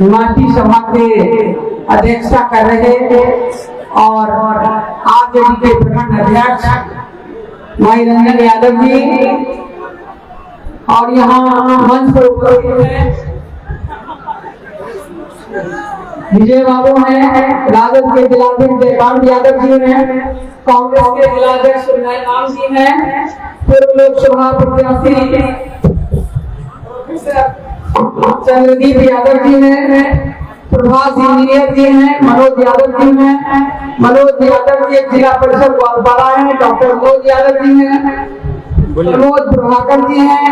हिमाचली सभा के अध्यक्षता कर रहे और आरजेडी के प्रखंड अध्यक्ष भाई रंजन यादव जी और यहाँ मंच पर उपस्थित है विजय बाबू हैं, राजद के जिलाध्यक्ष जयकांत यादव जी हैं, कांग्रेस के जिलाध्यक्ष सुनाम जी हैं, पूर्व लोकसभा प्रत्याशी चंद्रदीप यादव जी हैं, प्रभास इंजीनियर जी हैं, मनोज यादव जी हैं, मनोज यादव जी जिला परिषद ग्वालपाड़ा हैं, डॉक्टर मनोज यादव जी हैं, प्रमोद प्रभाकर जी हैं,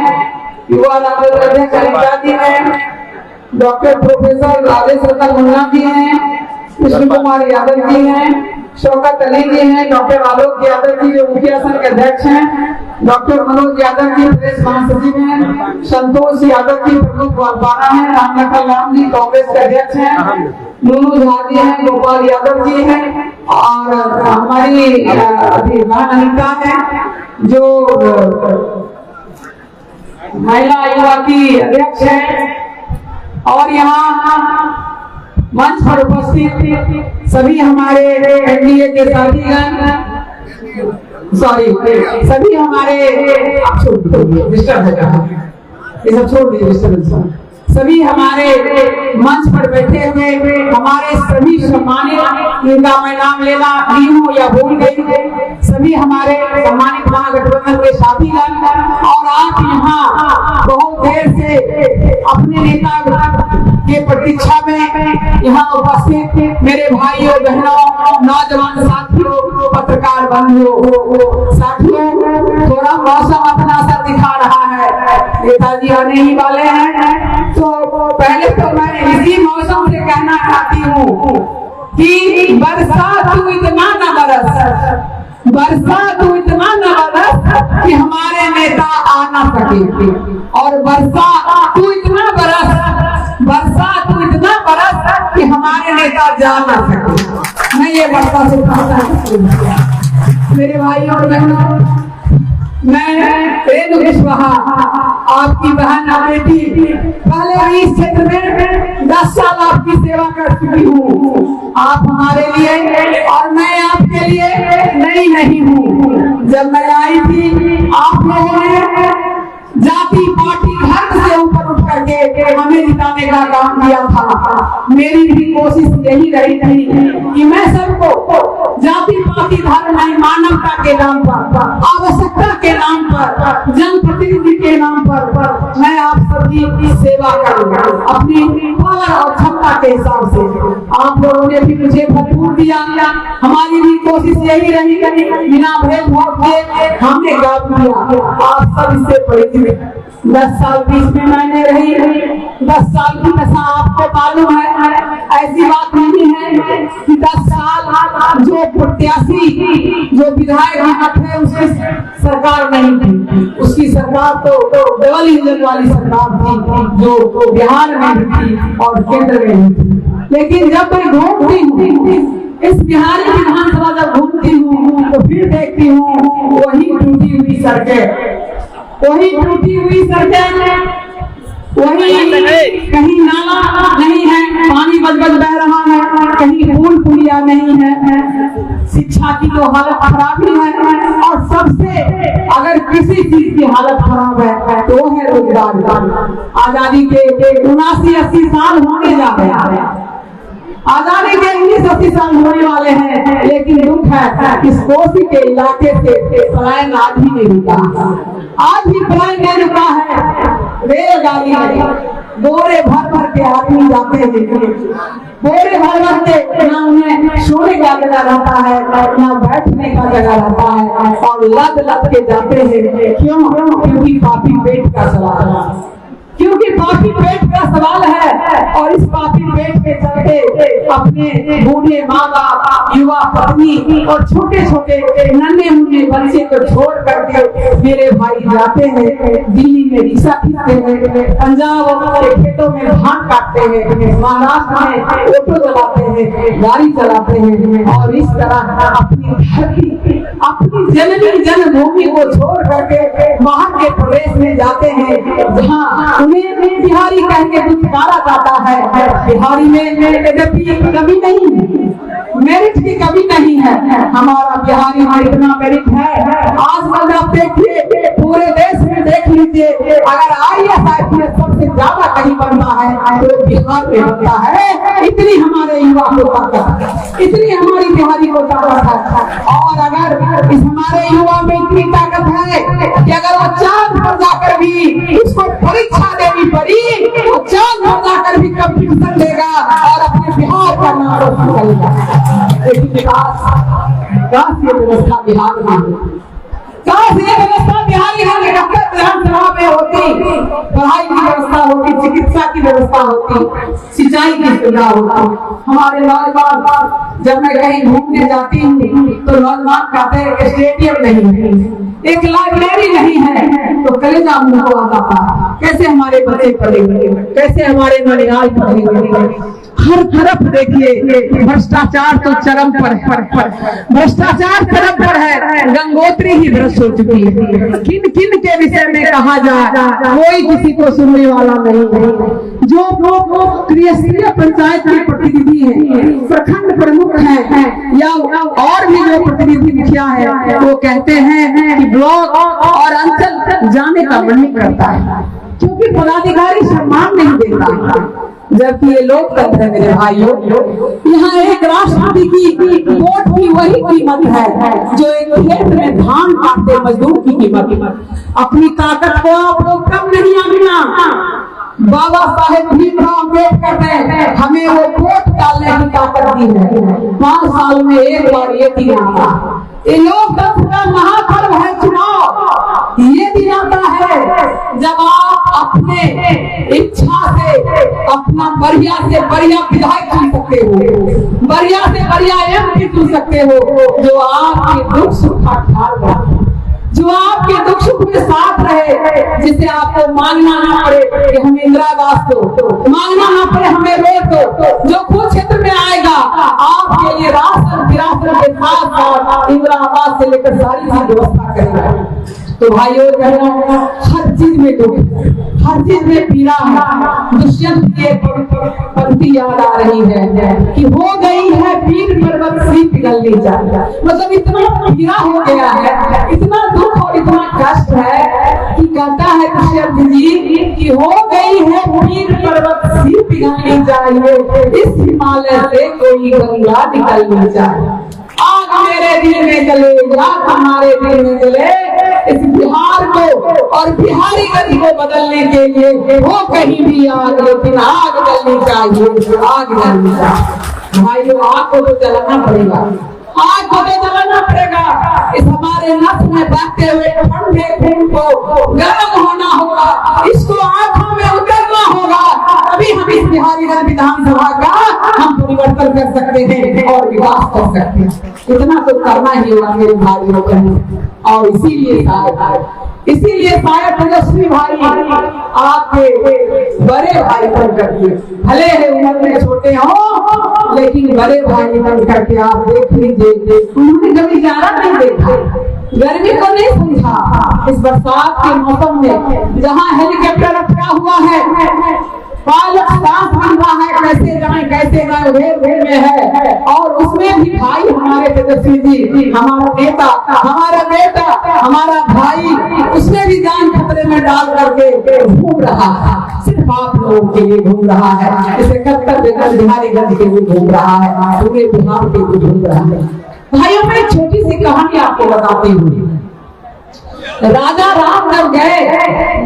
युवा राजद अध्यक्ष अनिता जी हैं, डॉक्टर प्रोफेसर राजेश रतन मुन्ना जी हैं, कृष्ण कुमार यादव जी हैं, शौकत अली जी हैं, डॉक्टर आलोक यादव जी जो मुखिया संघ के अध्यक्ष हैं, डॉक्टर मनोज यादव जी प्रदेश महासचिव हैं, संतोष यादव जी प्रमुख ग्वालपाड़ा हैं, रामनकर राम जी कांग्रेस के अध्यक्ष हैं, नूनू झा जी हैं, गोपाल यादव जी हैं और हमारी अभी बहन अनिता है जो महिला युवा की अध्यक्ष है और यहाँ मंच पर उपस्थित सभी हमारे एनडीए के साथीगण सभी हमारे डिस्टर्ब हो रहा है, ये सब छोड़ दीजिए डिस्टर्बेंस। सभी हमारे मंच पर बैठे हुए हमारे सभी सम्मानित, इनका मैं नाम लेना ली हूँ या भूल गई, सभी हमारे सम्मानित महागठबंधन के साथीगण और आप यहाँ बहुत देर से अपने नेता के प्रतीक्षा में यहाँ उपस्थित मेरे भाइयों बहनों नौजवान साथियों पत्रकार बंधुओं साथियों, थोड़ा मौसम अपना असर दिखा रहा है, नेताजी आने ही वाले हैं, तो पहले तो मैं इसी मौसम से कहना चाहती हूँ कि बरसात तू इतना न बरस, बरसात तू इतना न बरस कि हमारे नेता आ ना सके, और बरसात तू इतना बरस, बरसात तू इतना बरस कि हमारे नेता जा ना सके। मैं ये वर्षा से कहता मेरे भाइयों और बहनों, मैं रेणु कुशवाहा आपकी बहन बेटी पहले भी इस क्षेत्र में 10 साल आपकी सेवा कर चुकी हूँ, आप हमारे लिए और मैं आपके लिए नई नहीं हूँ। जब मैं आई थी आप लोगों ने जाति पार्टी धर्म से ऊपर उठ करके हमें जिताने का काम किया था। मेरी भी कोशिश यही रही थी कि मैं सबको जाति पार्टी धर्म नहीं, मानवता के नाम पर, आवश्यकता के नाम पर, जनप्रतिनिधि के नाम पर मैं आप सभी की सेवा करूँ अपनी पावर और क्षमता के हिसाब से। आप लोगों ने भी मुझे भरपूर दिया, हमारी भी कोशिश यही रही बिना भेदभाव के हमने काम किया। आप सब इससे परिचित 10 साल बीच में मैंने रही, 10 साल की दशा आपको मालूम है, ऐसी बात नहीं है कि 10 साल जो प्रत्याशी जो विधायक है उसकी सरकार नहीं थी, उसकी सरकार तो डबल इंजन वाली सरकार थी जो बिहार में भी थी और केंद्र में भी थी। लेकिन जब मैं घूमती हूँ इस बिहारी विधानसभा जब घूमती हूँ तो फिर देखती हूँ वही टूटी हुई सड़कें, वही टूटी हुई सड़कें, वही कहीं नाला नहीं है, पानी बच बह रहा है, कहीं पुल पुलिया नहीं है, शिक्षा की तो हालत खराब ही है, और सबसे अगर किसी चीज की हालत खराब है तो वो है रोजगार। आजादी के 79-80 साल होने जा रहे हैं, आजादी के 19-80 साल होने वाले हैं, लेकिन दुख है इस कोसी के इलाके से पलायन आज भी नहीं रुका, आज भी पलायन नहीं रुका है। रेलगाड़ी बोरे भर भर के आदमी जाते हैं, बोरे भर भर के ना उन्हें सोने का जगह रहता है ना बैठने का जगह रहता है, और लद लद के जाते हैं। क्यों? क्योंकि पापी पेट का सवाल है, क्योंकि पापी पेट का सवाल है, और इस पापी पेट के चलते छोटे अपने बूढ़े माँ बाप, युवा पत्नी और छोटे छोटे नन्हे मुन्ने बच्चे को छोड़ करके मेरे भाई जाते हैं दिल्ली में रिक्शा खींचते हैं, पंजाब के खेतों में धान काटते हैं, महाराष्ट्र में ऑटो चलाते हैं, गाड़ी चलाते हैं और इस तरह अपनी धरती, अपनी जननी जन्मभूमि को छोड़ करके बाहर के प्रदेश में जाते हैं जहाँ उन्हें बिहारी कह के पुकारा जाता है। बिहारी में कभी नहीं, मेरिट की कमी नहीं है, हमारा बिहारी में इतना मेरिट है। आजकल आप देखिए पूरे देश में देख लीजिए, अगर IAS सबसे ज्यादा कहीं बनता है तो बिहार में बनता है। इतनी हमारे युवा को ताकत है, इतनी हमारी बिहारी को ताकत है। और अगर इस हमारे युवा में इतनी ताकत है कि अगर वो चांद पर जाकर भी उसको परीक्षा देनी पड़ी तो चांद पर जाकर भी कंपटीशन देगा और अपने बिहार का नाम रोशन करेगा। लेकिन विकास ये व्यवस्था बिहार में, काश ये व्यवस्था बिहारी है विधानसभा में होती, पढ़ाई की व्यवस्था होती, चिकित्सा की व्यवस्था होती, सिंचाई की सुविधा होती। हमारे नौजवान जब मैं कहीं घूमने जाती हूँ तो नौजवान कहते हैं कि स्टेडियम नहीं है, एक लाइब्रेरी नहीं है, तो कलेजा मुंह को आ जाता है। कैसे हमारे बच्चे पढ़ेंगे, कैसे हमारे ननिहाल पढ़ेंगे। हर तरफ देखिए भ्रष्टाचार तो चरम पर है, भ्रष्टाचार चरम पर है, गंगोत्री ही भ्रष्ट हो चुकी है। किन किन के विषय में कहा जाए कोई किसी को सुनने वाला नहीं है। जो त्रिस्तरीय पंचायत के प्रतिनिधि हैं, प्रखंड प्रमुख हैं या और भी जो प्रतिनिधि मुखिया है, वो कहते हैं कि ब्लॉक और अंचल जाने का मन नहीं करता है क्योंकि पदाधिकारी सम्मान नहीं देता। जबकि ये लोकतंत्र है मेरे भाइयों, यहाँ एक राष्ट्रपति की वोट की वही कीमत है जो एक खेत में धान काटते मजदूर की कीमत। अपनी ताकत को आप लोग कम नहीं आना। बाबा साहेब भीमराव अम्बेडकर ने हमें वो वोट डालने की ताकत दी है। 5 साल में एक बार ये दिन आता, ये लोकतंत्र का महापर्व है चुनाव। ये दिन आता है जब आप अपने इच्छा से अपना बढ़िया से बढ़िया विधायक चुन सकते हो, बढ़िया से बढ़िया MP चुन सकते हो, जो आपके दुख सुख का ख्याल रखे, जो आपके दुख सुख में साथ रहे, जिसे आपको मांगना ना पड़े कि हमें इंदिरा आवास दो, मांगना ना पड़े हमें रोड दो, जो खुद क्षेत्र में आएगा आपके लिए राशन विरासत के साथ साथ इंदिरा आवास से लेकर सारी चीज व्यवस्था करेगा। तो भाइयों बहनों, हर चीज में दुख, हर चीज में पीड़ा है। दुष्यंत के पंक्ति याद आ रही है कि हो गई है पीर पर्वत सी पिघलनी जाए। मतलब इतना पीड़ा हो गया है, इतना दुख और इतना कष्ट है कि कहता है दुष्यंत जी कि हो गई है पीर पर्वत सी पिघलनी चाहिए, इस हिमालय से कोई गंगा निकलनी चाहिए। आग मेरे दिल में जले, आग हमारे दिल में जले, इस बिहार को और बिहारी गति को बदलने के लिए हो कहीं भी आग, लेकिन आग जलनी चाहिए, आग जलनी चाहिए। भाइयों आग को तो जलाना पड़ेगा, आग को तो जलाना पड़ेगा। इस हमारे नस में बहते हुए ठंडे खून को गर्म होना होगा, इसको आंखों में उतरना होगा, तभी हम इस बिहारीगंज विधानसभा का हम परिवर्तन कर सकते हैं और विकास कर सकते हैं। इतना तो करना ही होगा मेरे भाइयों बहनों। और इसीलिए शायद तेजस्वी भाई आपके बड़े भाई बन करके, भले है उम्र में छोटे हो लेकिन बड़े भाई बन करके आप देख लीजिए, उन्होंने कभी जाना नहीं देखा, गर्मी को नहीं समझा। इस बरसात के मौसम में जहाँ हेलीकॉप्टर रखा हुआ है, पायलट सांस बन रहा है, कैसे जाए कैसे जाए घेर में है, और उसमें भी भाई हमारे तेजस्वी जी, हमारा नेता, हमारा बेटा, हमारा भाई, उसमें भी जान खतरे में डाल करके घूम रहा है। सिर्फ आप लोगों के लिए घूम रहा है, इसे कत्तर बिहारीगंज के लिए घूम रहा है, पूरे बिहार के लिए घूम रहा है। भाइयों में छोटी सी कहानी आपको बताती हूँ। राजा राम जब गए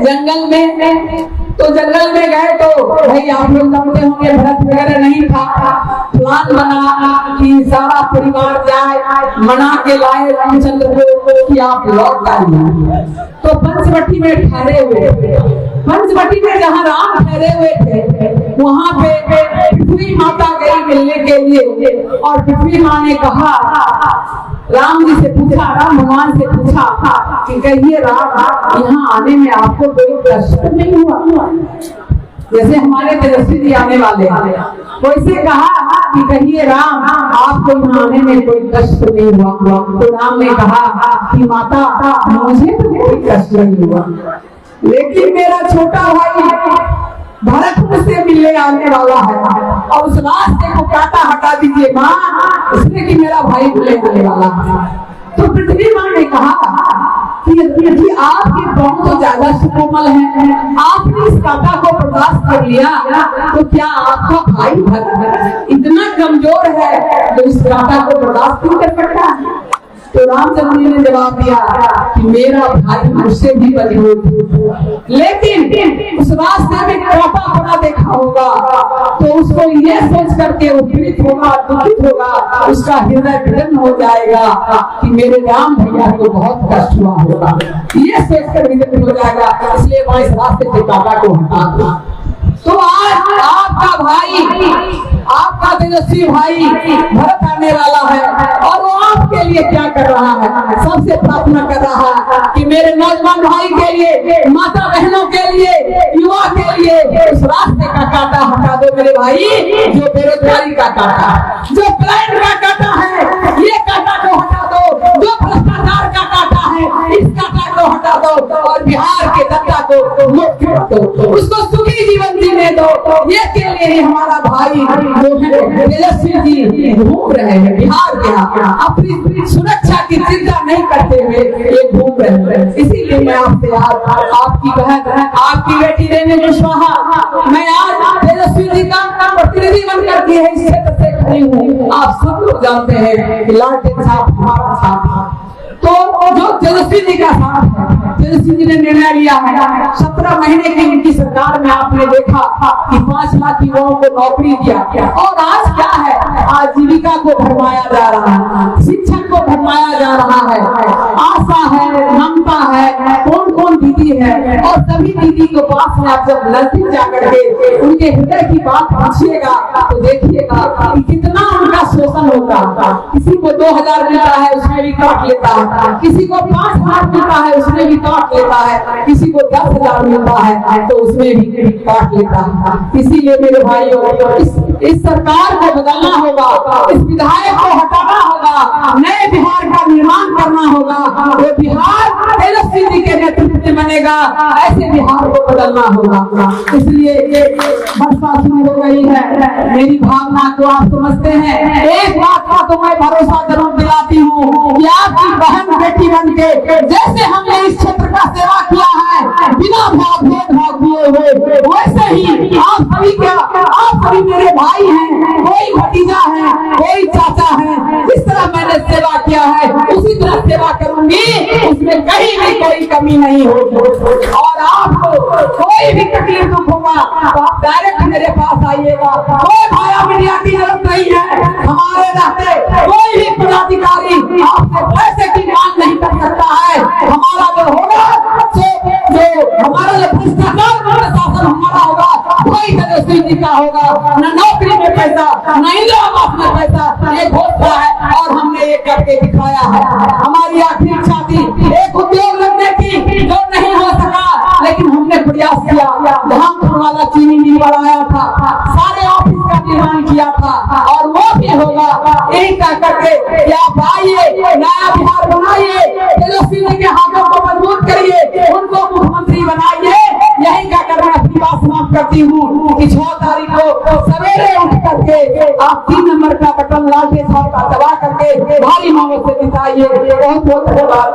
जंगल में, तो जंगल में गए तो भाई आप लोग जानते होंगे भरत वगैरह नहीं था, प्लान बना कि सारा परिवार जाए, मना के लाए रामचंद्र को कि आप लौट आइए। तो पंचवटी में ठहरे हुए, पंचवटी में जहाँ राम ठहरे हुए थे वहाँ पे पृथ्वी माता गई मिलने के लिए। और पृथ्वी माँ ने कहा, राम जी से पूछा, राम भगवान से पूछा कि कहिए राम, यहाँ आने में आपको कोई कष्ट नहीं हुआ? जैसे हमारे तेजस्वी जी आने वाले वैसे कहा कि कहिए राम, आपको यहाँ आने में कोई कष्ट नहीं हुआ? तो राम ने कहा कि माता, मुझे तो कोई कष्ट नहीं हुआ, लेकिन मेरा छोटा भाई भरत मुझसे मिलने आने वाला है और उस रास्ते को काटा हटा दीजिए माँ, इसलिए कि मेरा भाई मिलने आने वाला है। तो पृथ्वी माँ ने कहा कि आपके पाँव तो ज्यादा सुकोमल हैं, आपने इस कांटा को बर्दाश्त कर लिया, तो क्या आपका भाई भरत इतना कमजोर है जो इस कांटा को बर्दाश्त नहीं कर सकता? तो रामचंद्र जी ने जवाब दिया कि मेरा भाई मुझसे भी मजबूत, लेकिन उस रास्ते में कांटा पड़ा देखा होगा तो उसको ये सोच करके वो पीड़ित होगा, दुखित होगा, उसका हृदय विदीर्ण हो जाएगा कि मेरे राम भैया को बहुत कष्ट हुआ होगा, ये सोच कर विदीर्ण हो जाएगा, इसलिए वह इस रास्ते से कांटा को हटा दिया। तो आज आपका भाई, आपका तेजस्वी भाई भरत आने वाला है और वो आपके लिए क्या कर रहा है? सबसे प्रार्थना कर रहा है कि मेरे नौजवान भाई के लिए, माता बहनों के लिए, युवा के लिए उस रास्ते का कांटा हटा दो मेरे भाई, जो बेरोजगारी का कांटा, जो प्लान का कांटा है, ये कांटा को हटा दो, जो भ्रष्टाचार का कांटा है, इस कांटा को हटा दो और बिहार के जनता को मुक्त कर दो, उसको सुखी जीवन जीने दो। ये के लिए ही हमारा भाई जो है तेजस्वी जी घूम रहे हैं बिहार के यहाँ, अपनी सुरक्षा की चिंता नहीं करते हुए ये घूम रहे हैं। इसीलिए मैं आपसे आज आपकी बहन, आपकी बेटी रेणु कुशवाहा, मैं आज तेजस्वी जी का प्रतिनिधि बनकर के इस क्षेत्र से खड़ी हूँ। आप सब लोग जानते हैं कि लालटेन साहब हमारा साथ है, तो जो तेजस्वी जी का साथ है, तेजस्वी जी ने निर्णय लिया है 17 महीने की इनकी सरकार में आपने देखा कि 5 लाख युवाओं को नौकरी दिया, और आज क्या है, आजीविका को भरमाया जा रहा है, शिक्षक को भरमाया जा रहा है, आशा है, ममता है, कौन कौन दीदी है, और सभी दीदी के पास में आप जब नजदीक जाकर के उनके हृदय की बात पूछिएगा तो देखिएगा कि कितना उनका शोषण होता है। किसी को 2000 मिलता है उसमें भी काट लेता है, किसी को 5000 मिलता है उसमें भी काट लेता है, किसी को 10,000 मिलता है तो उसमें भी काट लेता है। इसीलिए मेरे भाइयों, इस सरकार को बदलना होगा, इस विधायक को हटाना होगा, नए बिहार का निर्माण करना होगा, वो बिहार तेजस्वी जी के नेतृत्व में बनेगा, ऐसे बिहार को बदलना होगा। इसलिए वर्षा शुरू हो गई है, मेरी भावना को आप समझते हैं। एक बात का तो मैं भरोसा जरूर दिलाती हूँ कि आपकी बहन बेटी बन के जैसे हमने इस क्षेत्र का सेवा किया है बिना भेदभाव किए हुए, वैसे ही आप सभी मेरे भाई हैं, कोई भतीजा है, कोई चाचा है, जिस तरह मैंने सेवा किया है उसी तरह सेवा करूंगी, उसमें कहीं भी कोई कमी नहीं होगी। और आपको कोई भी तकलीफ दुख होगा तो आप डायरेक्ट मेरे पास आइएगा, कोई भाया मीडिया की जरूरत नहीं है। हमारे रहते कोई भी पदाधिकारी आपसे पैसे की मांग नहीं कर सकता है। हमारा जो होगा, जो हमारा जो भ्रष्टाचार प्रशासन हमारा होगा, कोई तेजस्वी जी का होगा, न नौकरी में पैसा, न इंदिरा आवास में पैसा, ये घोषणा है और हमने ये करके दिखाया है। हमारी आखिरी इच्छा थी एक उद्योग लगने की, जो नहीं हो सका, लेकिन हमने प्रयास किया। धामपुर वाला चीनी मिल बनाया था, सारे ऑफिस का निर्माण किया था, और वो भी होगा। यही कह करके आप आइए, नया बिहार बनाइए, तेजस्वी जी के हाथों को मजबूत करिए, उनको मुख्यमंत्री बनाइए। यही कहकर मैं अपनी बात समाप्त करती हूँ कि 6 तारीख को सवेरे उठ करके आप 3 नंबर का बटन लालटेन साहब का दबा करके भारी मांगों से जिताइए। बहुत बहुत धन्यवाद।